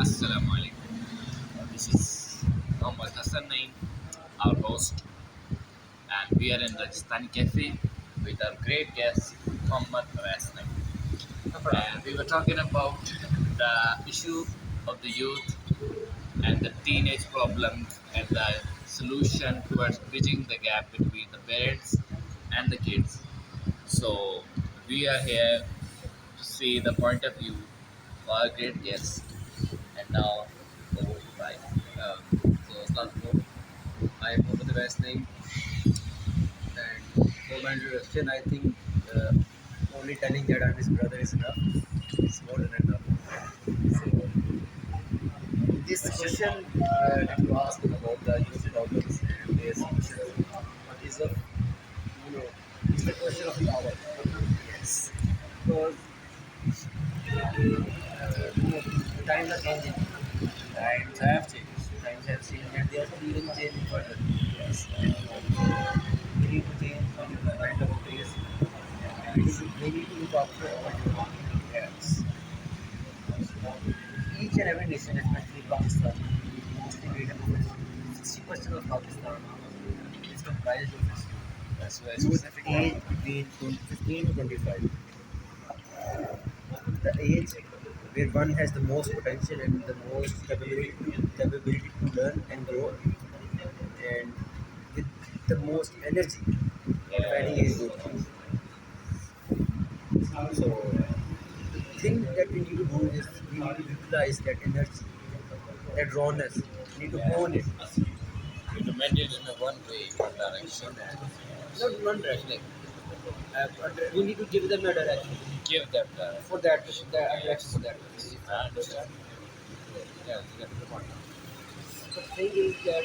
Assalamu alaikum. This is Mohammad Hassan Naeem, our host, and we are in Rajasthani Cafe with our great guest Mohammad Awais Naeem. And we were talking about the issue of the youth and the teenage problems and the solution towards bridging the gap between the parents and the kids. So we are here to see the point of view of our great guest. And now, over to Mike. Assalamualaikum. I'm Mohammad Awais Naeem, and for my introduction, I think only telling that I'm his brother is enough. It's more than enough. So, this question that you asked about the youth problems and their solutions, is a it's the question of the hour. Yes, because the times are changing. Times have changed. Times have changed, and they are still even changing further. Yes, we need to change some kind of place. We need to look after our development gaps. Each and every nation, especially Pakistan, mostly made up of 60% of Pakistan is comprised of this That's very youth specific. age between 15 to 25. The age where one has the most potential and the most capability to learn and grow, and with the most energy of any age group. So the thing that we need to do is we need to utilize that energy, that rawness. We need to hone it. Recommend it in a one way, one direction, and Not one direction. Like, we need to give them a direction give them the. for that, the direction for that. I understand. Yeah, that's the point. The thing is that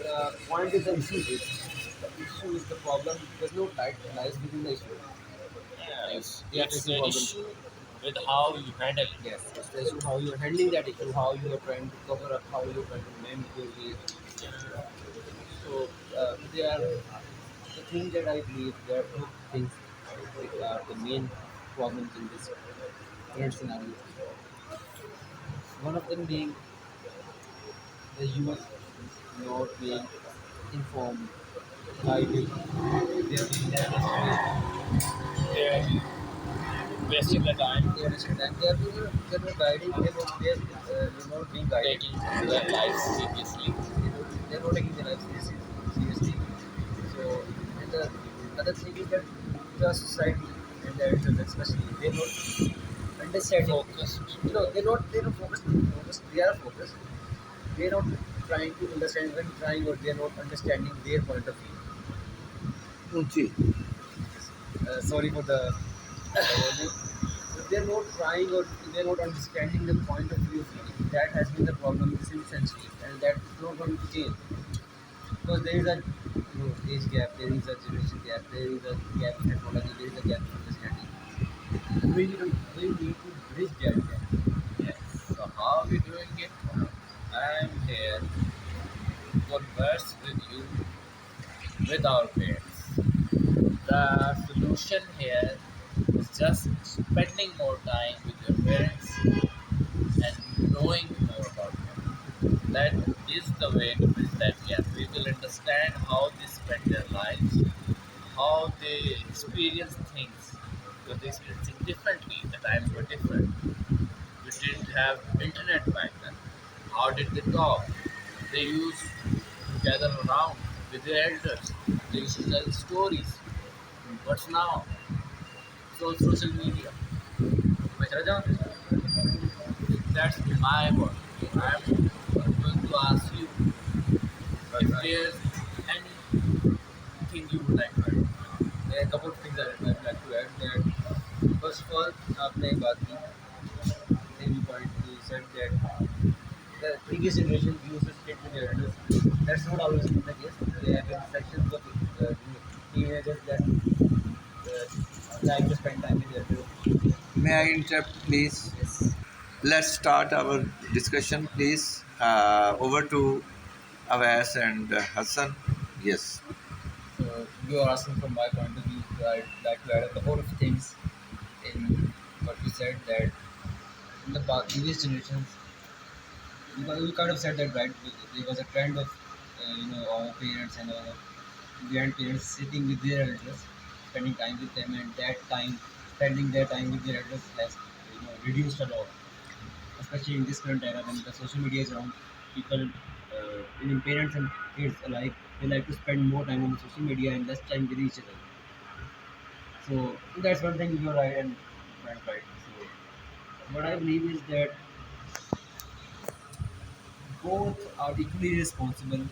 the point is the issue is the problem. There's no lies within the issue. Yeah, Like, they are it's facing an problems. issue with how you handle it. Yes, it's the issue how you're handling that issue, how you are trying to cover up, how you're trying to name your way. So they are the thing that I believe there are two things that are the main problems in this current scenario. One of them being the youth not being informed, guided, they are being led astray, They're wasting the time, they are listening and they are not guiding, they're not being guided, taking their lives seriously. they're not taking their life seriously. So, and the other thing is that the society and the elders especially, they're not understanding. Focused. They're not focused. They are focused. They're not trying to understand, even trying, or they're not understanding their point of view. ऊंची Sorry for the volume. But they're not trying, or they're not understanding the point of view. That has been the problem since centuries, and that is not going to change because there is a age gap, there is a generation gap, there is a gap in technology, there is a gap in understanding. We need to bridge that gap. Yes. So how are we doing it? I'm here to converse with you with our parents. The solution here is just spending more time with your parents and knowing more about them. That is the way to bridge that gap. We will understand how they spend their lives, how they experience things, because they experience it differently. The times were different. We didn't have internet back then. How did they talk? They used to gather around with their elders. They used to tell stories. What's now? It's all social media. मैं चला जाऊँ? That's my point. I'm going to ask you if there's anything you would like to add. There are a couple of things that I'd like to add. That first of all, आपने एक बात की, same point you said that the previous generation used to sit with their elders. That's not always been the case. There have been sections of teenagers that like to spend time with their elders. may I interrupt please? Yes. Let's start our discussion please. Over to Awais and Hassan. Yes. So you are asking from my point of view. I'd like to add a couple of things in what you said that in the previous generations You kind of said that right. There was a trend of our parents and our grandparents sitting with their elders, spending time with them, and that time spending their time with their elders has reduced a lot, especially in this current era when the social media is around. People, even parents and kids alike, they like to spend more time on the social media and less time with each other. So that's one thing you're right and right. So what I believe is that both are equally responsible.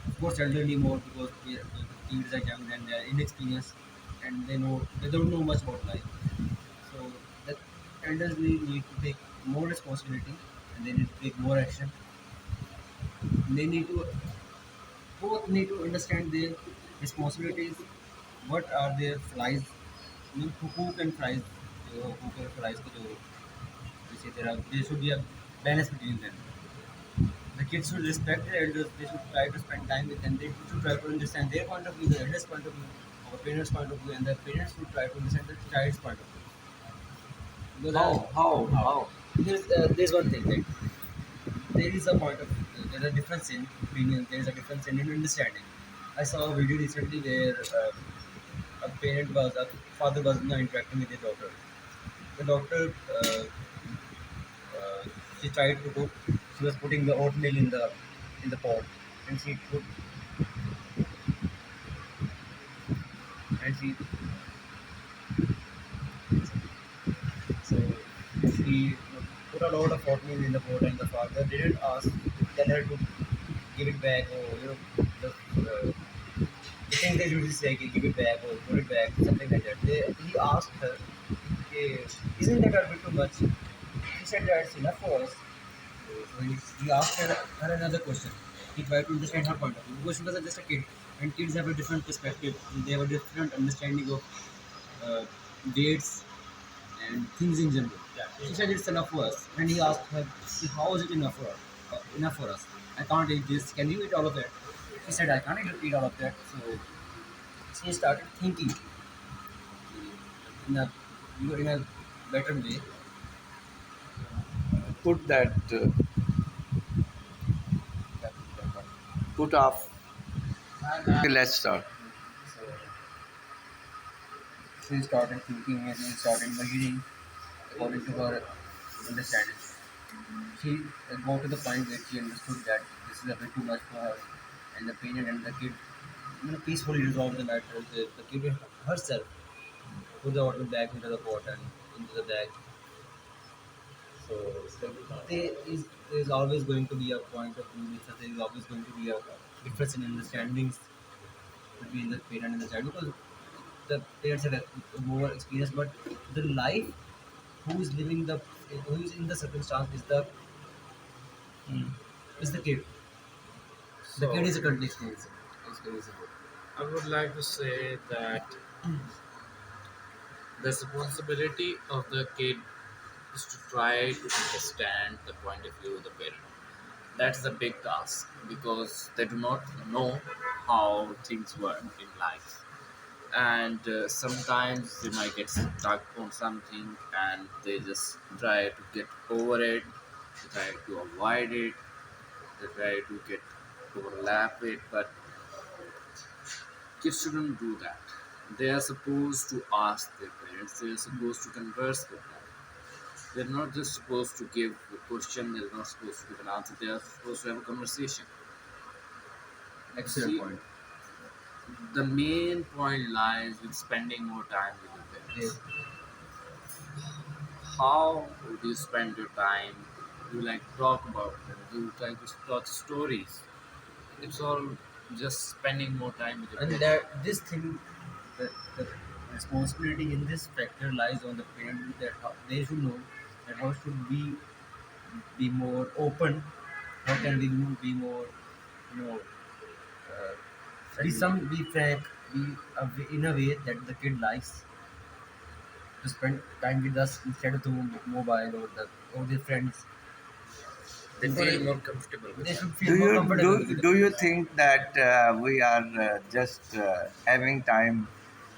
Of course, elderly more because the kids are young and they are inexperienced and they don't know much about life. So the elderly need to take more responsibility and they need to take more action. They need to both need to understand their responsibilities. What are their flies? I mean, who can flies? Who can flies? We say there should be a balance between them. The kids should respect their elders. They should try to spend time with them. They should try to understand their point of view, the elders' point of view, our parents' point of view, and the parents should try to understand the child's point of view. Because How? there's one thing that there is a point of there's a difference in opinion. There is a difference in understanding. I saw a video recently where a father was interacting with his daughter. The daughter she tried to cook. She was putting the oatmeal in the pot, and she so she put a lot of oatmeal in the pot, and the father didn't tell her to give it back or the thing they usually say give it back or put it back something like that. He asked her, okay, isn't that a bit too much? She said that's enough for us. So he asked her another question. He tried to understand her point of view because she was just a kid, and kids have a different perspective. They have a different understanding of uh, dates and things in general. She said it's enough for us, and he asked her, "How is it enough for us? Enough for us? I can't eat this. Can you eat all of that?" She said, "I can't eat all of that." So she started thinking in a in a better way. Put that, That, that, put off. that. Okay, let's start. So she started thinking and she started measuring according to her understanding. She got to the point where she understood that this is a bit too much for her, and the parent and the kid peacefully resolved the matter. The kid herself put the water back into the pot and into the bag. So there is always going to be a point of view. There is always going to be a difference in understandings between the parent and the child because the parents have a more experience, but the life who is living the who is in the circumstance is the kid. The kid So is a currently experiencing. Experiencing it. I would like to say that the responsibility of the kid is to try to understand the point of view of the parent. That's a big task because they do not know how things work in life. And sometimes they might get stuck on something and they just try to get over it, they try to avoid it, they try to get overlap it, but kids shouldn't do that. They are supposed to ask their parents, they are supposed to converse with them. They're not just supposed to give a question, they're not supposed to give an answer, they are supposed to have a conversation. Excellent See, point. the main point lies with spending more time with your Yes. parents. How do you spend your time? Do you like to talk about them? Do you like to talk stories? It's all just spending more time with your And parents. that this thing, the responsibility in this factor lies on the parent that how, they should know that how should we be more open, how can we be more, you know, be frank, in a way that the kid likes to spend time with us instead of the mobile or their friends. They feel more comfortable with They that. should Do feel more you comfortable with the do you parents. think that we are just having time,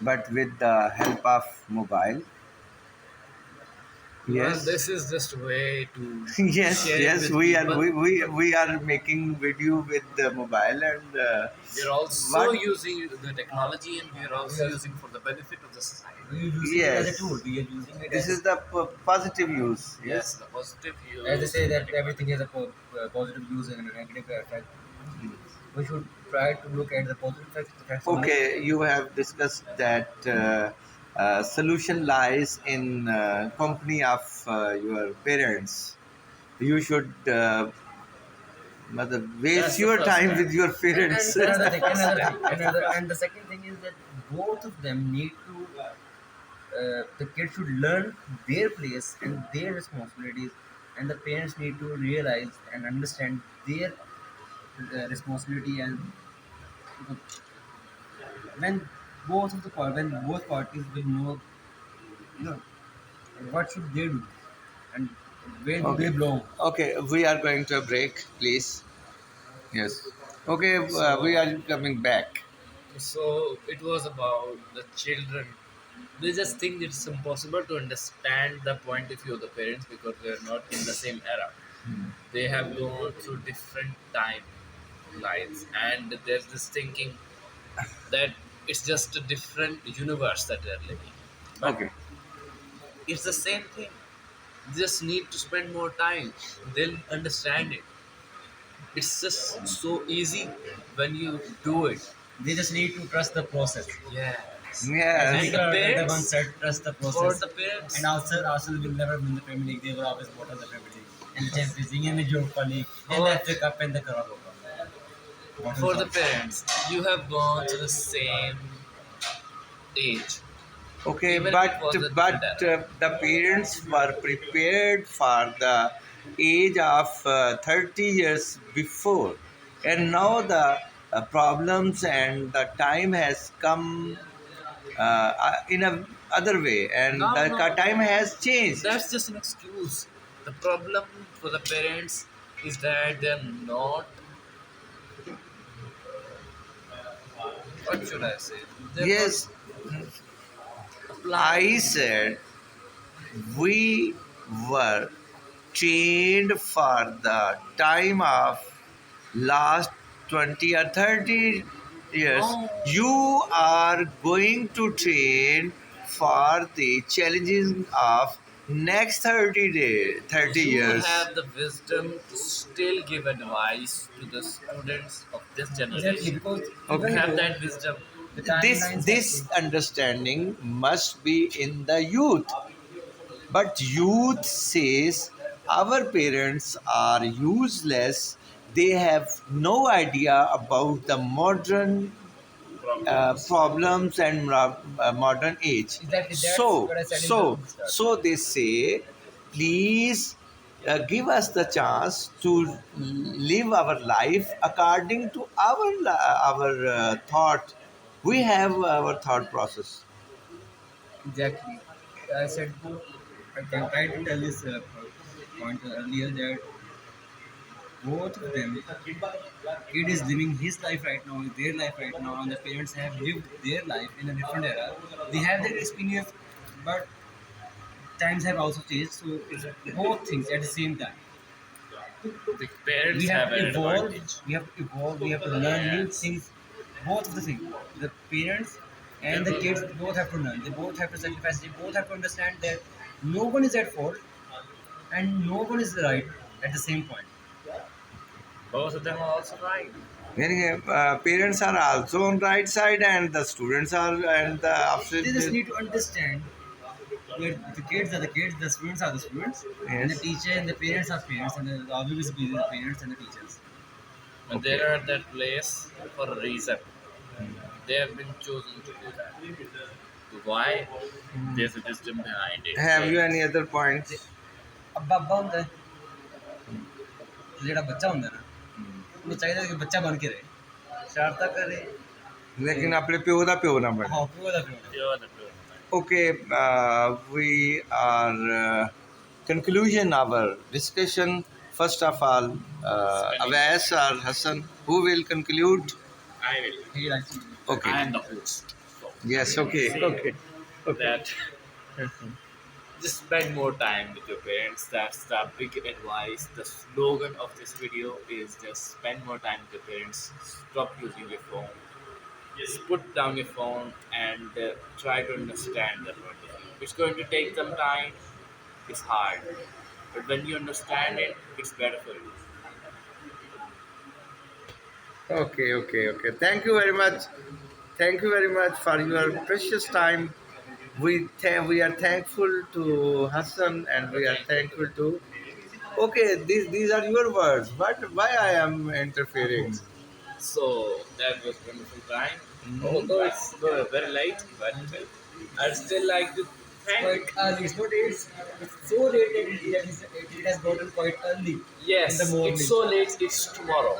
but with the help of mobile? Well, Yes. this is just a way to Yes, share it yes, with we are people. we are making video with the mobile and We're also what? using the technology, and we're also using for the benefit of the society. We are using it as a Yes, tool. We are using it this as, is the positive use. Yes, Yes. the positive use. as they say of the that technology. everything has a positive use and a negative effect. We should try to look at the positive effects only. Okay, you have discussed that solution lies in company of your parents. You should That's waste the your first time step. with your And parents. another thing, First another step. thing, another, and the second thing is that both of them need to, the kids should learn their place and their responsibilities, and the parents need to realize and understand their responsibility. And when when both parties will know, you know, what should they do and where do they Okay, belong. okay, we are going to a break, please. Yes. Okay, we So, are coming back. so it was about the children. They just think it's impossible to understand the point of view of the parents because they're not in the same era. They have gone through different timelines, and there's this thinking that it's just a different universe that they're living. But Okay. it's the same thing. They just need to spend more time. They'll understand it. It's just so easy when you do it. They just need to trust the process. Yes. As Yes. And the Nicola parents, once said, trust the for process. the parents, And Arsenal will never win the Premier League. They will always bottle the Premier League and the Champions League and the Europa League and the FA Cup and the Carabao Cup. Bottle for the choice. parents, you have gone to the same age, Okay, even if it was a different but era. the parents were prepared for the age of 30 years before, and now the problems and the time has come in a other way, and No, the no, time has changed. that's just an excuse. The problem for the parents is that they're not. What should I say? They're not Yes, I applying. said we were trained for the time of last 20 or 30 years. No, You are going to train for the challenges of next 30 you years. have the wisdom to still give advice to the students of this Exactly, generation. because You Okay. have that wisdom. the this timelines have this changed. understanding must be in the youth, but youth says our parents are useless. They have no idea about the modern Problems. problems and modern age. Exactly, that's So, what I said so, in the start. so they say, please give us the chance to live our life according to our thought. We have our thought process. Exactly. I said, I can try to tell this point earlier that both of them, kid is living his life right now, their life right now, and the parents have lived their life in a different era. They have their experience, but times have also changed, so it's both things at the same time. The We parents have have to an evolve, advantage. we have to evolve, we have to learn new Yes. things. Both of the things, the parents and the kids both have to learn. They both have to sacrifice. They both have to understand that no one is at fault and no one is right at the same point. Both of them are also right. When parents are also on right side and the students are and the They just opposite. need to understand where the kids are the kids, the students are the students, and the Yes. teacher and the parents are parents, and the obvious be the parents and the teachers. And they Okay. are at that place for a reason. They have been chosen to do that. Why? There's a wisdom behind it. Have you any other points? ਅੱਬਾ ਅੱਬਾ ਹੁੰਦਾ ਹੈ, ਤੇ ਜਿਹੜਾ ਬੱਚਾ ਹੁੰਦਾ ਨਾ ਉਹਨੂੰ ਚਾਹੀਦਾ ਕਿ ਬੱਚਾ ਬਣ ਕੇ ਰਹੇ, ਸ਼ਰਾਰਤਾਂ ਕਰੇ, लेकिन अपने प्यो ਦਾ ਪਿਓ ਨਾ ਬਣੇ. ਹਾਂ ਪਿਓ ਦਾ ਪਿਓ ਨਾ। You're the pure. Okay, we are conclusion our discussion. First of all, Awais or Hassan, who will conclude? I will. He likes to- Okay. I am the host. So Yes. Okay. See Okay. Okay. that Just spend more time with your parents. That's the big advice. The slogan of this video is just spend more time with your parents. Stop using your phone. Just put down your phone and try to understand their point of view. It's going to take some time. It's hard, but when you understand it, it's better for you. Okay, okay, okay. Thank you very much. Thank you very much for your precious time. We are thankful to Hassan and we But are thank you. thankful to. Okay, these are your words. But why I am interfering? So that was wonderful time. Mhm. Although it's very late, but I'd still like to thank. Quite early. It's so late that it has gotten quite early in the Yes, it's morning. so late. It's tomorrow.